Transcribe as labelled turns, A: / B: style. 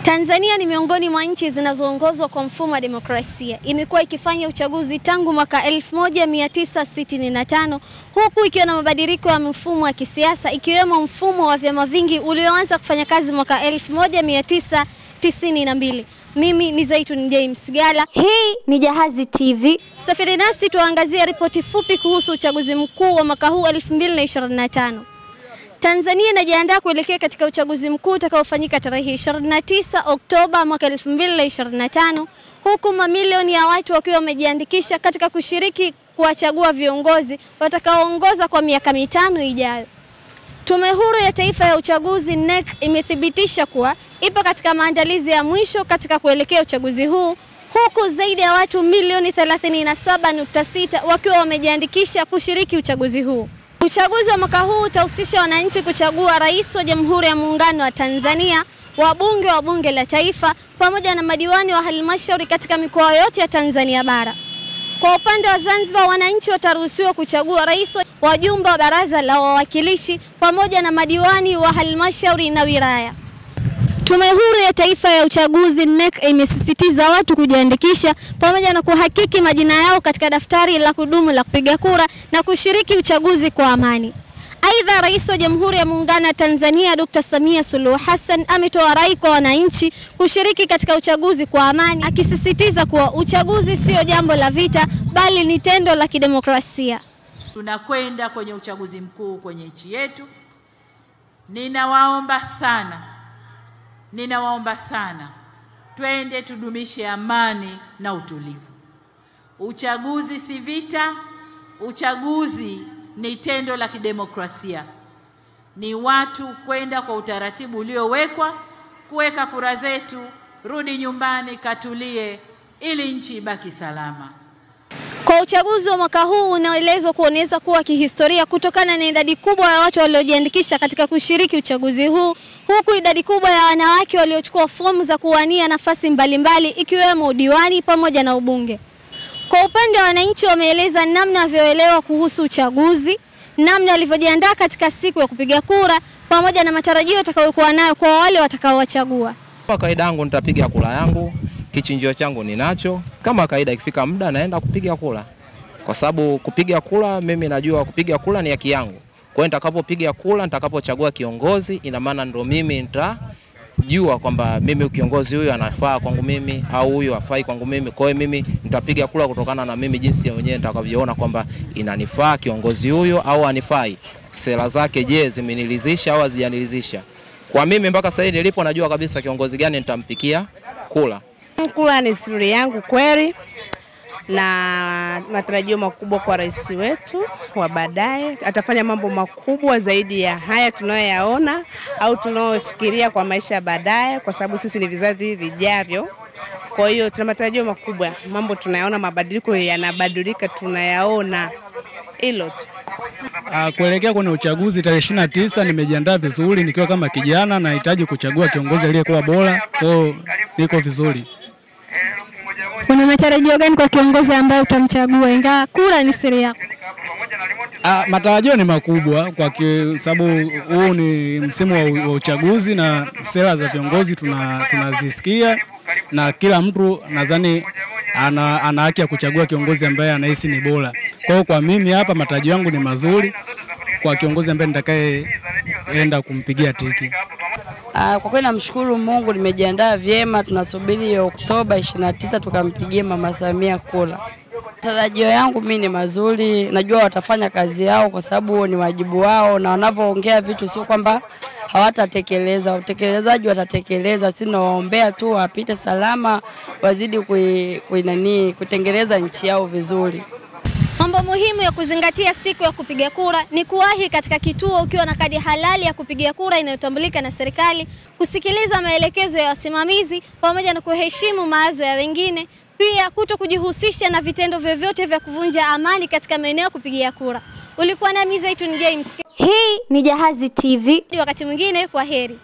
A: Tanzania ni miongoni mwa nchi zinazoongozwa kwa mfumo wa demokrasia. Imekuwa ikifanya uchaguzi tangu mwaka 1965 huku ikiwa na mabadiliko ya mfumo wa kisiasa ikiwemo mfumo wa vyama vingi ulioanza kufanya kazi mwaka 1992. Mimi ni Zaituni James Gala. Hii ni Jahazi TV. Safiri nasi tuangazie ripoti fupi kuhusu uchaguzi mkuu wa mwaka huu 2025. Tanzania inajiandaa kuelekea katika uchaguzi mkuu utakaofanyika tarehe 29 Oktoba mwaka 2025 huku mamilioni ya watu wakiwa wamejiandikisha katika kushiriki kuwachagua viongozi watakaoongoza kwa miaka 5 ijayo. Tume Huru ya Taifa ya Uchaguzi NEC imethibitisha kuwa ipo katika maandalizi ya mwisho katika kuelekea uchaguzi huu huku zaidi ya watu milioni 37.6 wakiwa wamejiandikisha kushiriki uchaguzi huu. Uchaguzi wa mwaka huu utahusisha wananchi kuchagua rais wa Jamhuri ya Muungano wa Tanzania, wabunge wa Bunge la Taifa pamoja na madiwani wa halmashauri katika mikoa yote ya Tanzania bara. Kwa upande wa Zanzibar, wananchi wataruhusiwa kuchagua rais, wajumbe wa Baraza la Wawakilishi pamoja na madiwani wa halmashauri na wilaya. Tume Huru ya Taifa ya Uchaguzi NEC imesisitiza watu kujiandikisha pamoja na kuhakiki majina yao katika daftari la kudumu la kupiga kura na kushiriki uchaguzi kwa amani. Aidha, Rais wa Jamhuri ya Muungano wa Tanzania Dr. Samia Suluhu Hassan ametoa rai kwa wananchi kushiriki katika uchaguzi kwa amani, akisisitiza kuwa uchaguzi sio jambo la vita bali ni tendo la kidemokrasia.
B: Tunakwenda kwenye uchaguzi mkuu kwenye nchi yetu. Ninawaomba sana twende tudumishe amani na utulivu. Uchaguzi si vita, uchaguzi ni tendo la kidemokrasia. Ni watu kwenda kwa utaratibu uliowekwa, kuweka kura zetu, rudi nyumbani, katulie ili nchi ibaki salama.
A: Kwa uchaguzi wa mwaka huu unaelezwa kuoneza kuwa kihistoria kutokana na idadi kubwa ya watu waliojiandikisha katika kushiriki uchaguzi huu, huku idadi kubwa ya wanawake waliochukua fomu za kuwania nafasi mbalimbali ikiwemo udiwani pamoja na ubunge. Kwa upande wa wananchi wameeleza namna wanavyoelewa kuhusu uchaguzi, namna walivyojiandaa katika siku ya kupiga kura pamoja na matarajio watakayokuwa nayo kwa wale watakaowachagua.
C: Kwa kawaida yangu nitapiga kura yangu. Kichinjio changu ninacho. Kama kawaida ikifika muda naenda kupiga kura. Kwa sababu kupiga kura, mimi najua kupiga kura ni haki yangu. Kwa hiyo nitakapopiga kura, nitakapochagua kiongozi, ina maana ndio mimi nitajua kwamba mimi kiongozi huyu anafaa kwangu mimi au huyu hafai kwangu mimi. Kwa hiyo mimi nitapiga kura kutokana na mimi jinsi mwenyewe nitakavyoona kwamba inanifaa kiongozi huyu au anifai. Sera zake je, zimenilizisha au hazijanilizisha. Kwa mimi mpaka sasa nilipo najua kabisa kiongozi gani nitampikia kura.
D: Kura ni siri yangu kweli na matarajio makubwa kwa rais wetu wa baadaye. Atafanya mambo makubwa zaidi ya haya tunayoyaona au tunayofikiria kwa maisha ya baadaye, kwa sababu sisi ni vizazi vijavyo. Kwa hiyo tuna matarajio makubwa, mambo tunayaona, mabadiliko yanabadilika tunayaona. Hilo tu.
E: Kuelekea kwenye uchaguzi tarehe 29 nimejiandaa vizuri nikiwa kama kijana na nahitaji kuchagua kiongozi aliyekuwa bora. Kwa hiyo niko vizuri.
A: Una matarajio gani kwa kiongozi ambaye utamchagua ingawa kura ni siri yako?
E: Matarajio ni makubwa kwa sababu huu ni msimu wa uchaguzi na sera za viongozi tunazisikia na kila mtu nadhani ana haki ya kuchagua kiongozi ambaye anahisi ni bora. Kwa hiyo kwa mimi hapa matarajio yangu ni mazuri kwa kiongozi ambaye nitakayeenda kumpigia tiki.
F: Kwa kweli namshukuru Mungu, nimejiandaa vyema. Tunasubiri Oktoba 29 tukampigie Mama Samia kura. Matarajio yangu mimi ni mazuri, najua watafanya kazi yao kwa sababu ni wajibu wao, na wanavyoongea vitu sio kwamba hawatatekeleza. Utekelezaji watatekeleza. Sisi nawaombea tu wapite salama, wazidi kutengeneza nchi yao vizuri.
A: Mambo muhimu ya kuzingatia siku ya kupiga kura ni kuwahi katika kituo ukiwa na kadi halali ya kupiga kura inayotambulika na serikali, kusikiliza maelekezo ya wasimamizi pamoja na kuheshimu mawazo ya wengine, pia kutokujihusisha na vitendo vyovyote vya kuvunja amani katika maeneo ya kupigia kura. Ulikuwa nami Zaituni James. Hii ni Jahazi TV. Wakati mwingine, kwa heri.